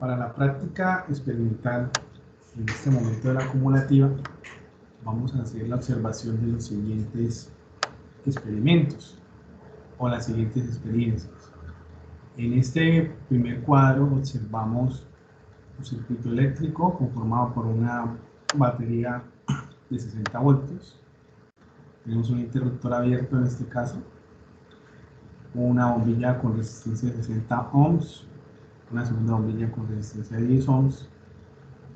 Para la práctica experimental, en este momento de la acumulativa, vamos a hacer la observación de los siguientes experimentos o las siguientes experiencias. En este primer cuadro observamos un circuito eléctrico conformado por una batería de 60 voltios. Tenemos un interruptor abierto en este caso, una bombilla con resistencia de 60 ohms, una segunda bombilla con resistencia de 10 ohms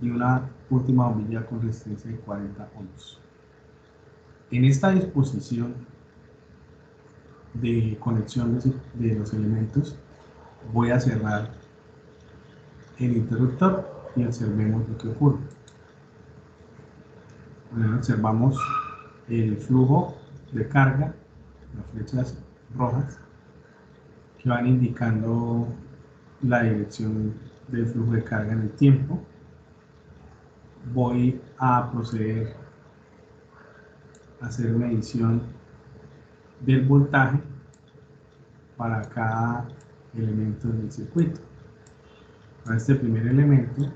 y una última bombilla con resistencia de 40 ohms. En esta disposición de conexión de los elementos voy a cerrar el interruptor y observemos lo que ocurre. Bueno, observamos el flujo de carga, las flechas rojas que van indicando la dirección del flujo de carga en el tiempo. Voy a proceder a hacer medición del voltaje para cada elemento del circuito. Para este primer elemento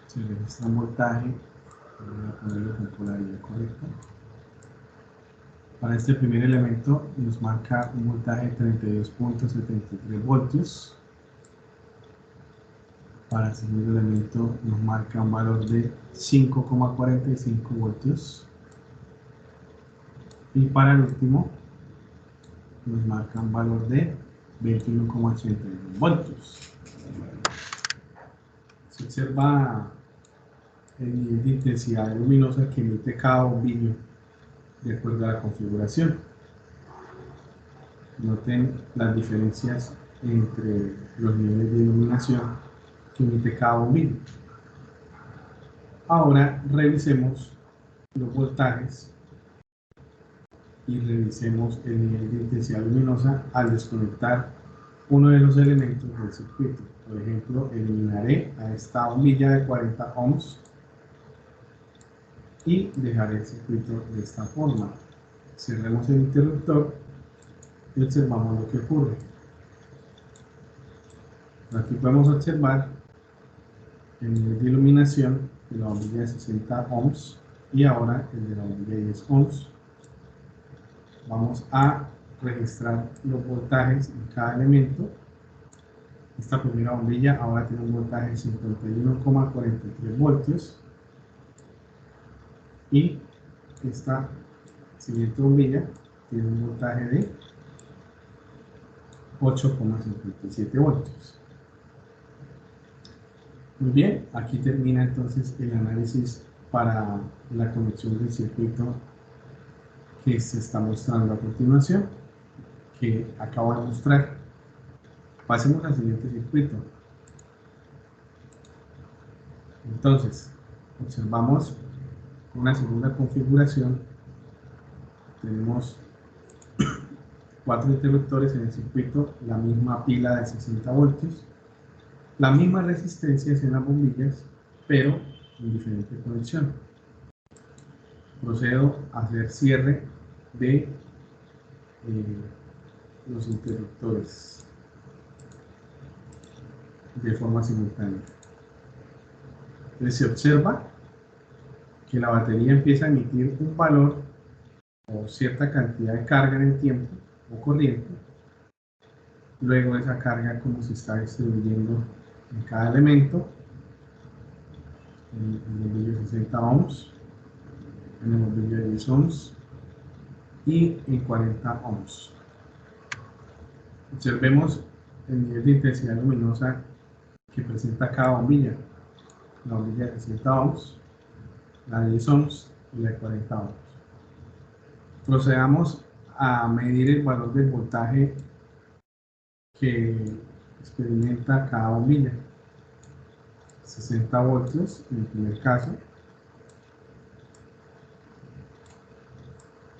se registra un voltaje, voy a ponerlo con polaridad correcta. Para este primer elemento nos marca un voltaje de 32.73 voltios. Para el segundo elemento nos marca un valor de 5,45 voltios. Y para el último nos marca un valor de 21,81 voltios. Se observa el nivel de intensidad luminosa que emite cada bombillo de acuerdo a la configuración. Noten las diferencias entre los niveles de iluminación que emite cada bombillo. Ahora revisemos los voltajes y revisemos el nivel de intensidad luminosa al desconectar uno de los elementos del circuito. Por ejemplo, eliminaré a esta bombilla de 40 ohms y dejaré el circuito de esta forma. Cerremos el interruptor y observamos lo que ocurre. Aquí podemos observar el nivel de iluminación de la bombilla de 60 ohms y ahora el de la bombilla de 10 ohms. Vamos a registrar los voltajes en cada elemento. Esta primera bombilla ahora tiene un voltaje de 51,43 voltios y esta siguiente bombilla tiene un voltaje de 8,57 voltios. Muy bien, aquí termina entonces el análisis para la conexión del circuito que se está mostrando a continuación, que acabo de mostrar. Pasemos al siguiente circuito. Entonces, observamos una segunda configuración. Tenemos 4 interruptores en el circuito, la misma pila de 60 voltios, la misma resistencia en las bombillas, pero en diferente conexión. Procedo a hacer cierre de los interruptores de forma simultánea. Entonces se observa que la batería empieza a emitir un valor o cierta cantidad de carga en el tiempo o corriente. Luego esa carga, como se está distribuyendo en cada elemento, en el bombillo de 60 ohms, en el bombillo de 10 ohms y en 40 ohms. Observemos el nivel de intensidad luminosa que presenta cada bombilla. La bombilla de 60 ohms, la de 10 ohms y la de 40 ohms. Procedamos a medir el valor del voltaje que experimenta cada bombilla. 60 voltios en el primer caso,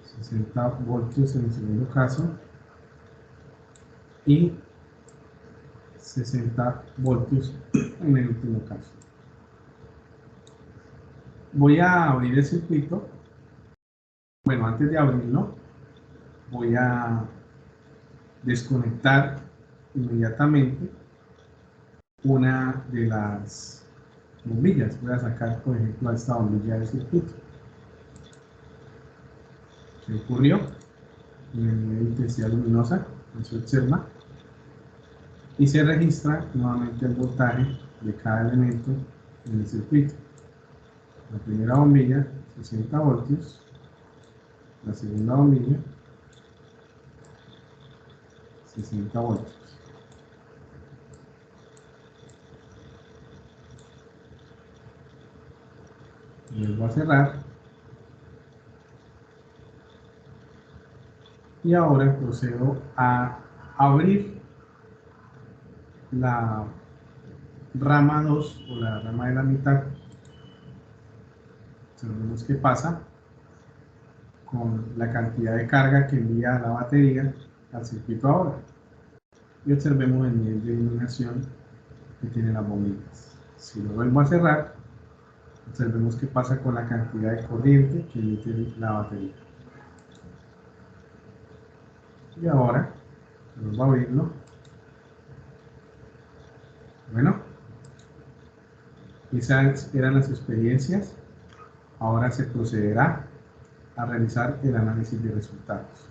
60 voltios en el segundo caso y 60 voltios en el último caso. Voy a abrir el circuito. Bueno, antes de abrirlo, voy a desconectar inmediatamente una de las bombillas. Voy a sacar, por ejemplo, esta bombilla de circuito. ¿Qué ocurrió? En el nivel de intensidad luminosa, se observa, y se registra nuevamente el voltaje de cada elemento en el circuito. La primera bombilla, 60 voltios. La segunda bombilla, 60 voltios. Vuelvo a cerrar. Y ahora procedo a abrir la rama 2 o la rama de la mitad. Observemos qué pasa con la cantidad de carga que envía la batería al circuito ahora. Y observemos el nivel de iluminación que tienen las bombillas. Si lo vuelvo a cerrar, observemos qué pasa con la cantidad de corriente que emite la batería. Y ahora, vuelvo a abrirlo. Bueno, esas eran las experiencias. Ahora se procederá a realizar el análisis de resultados.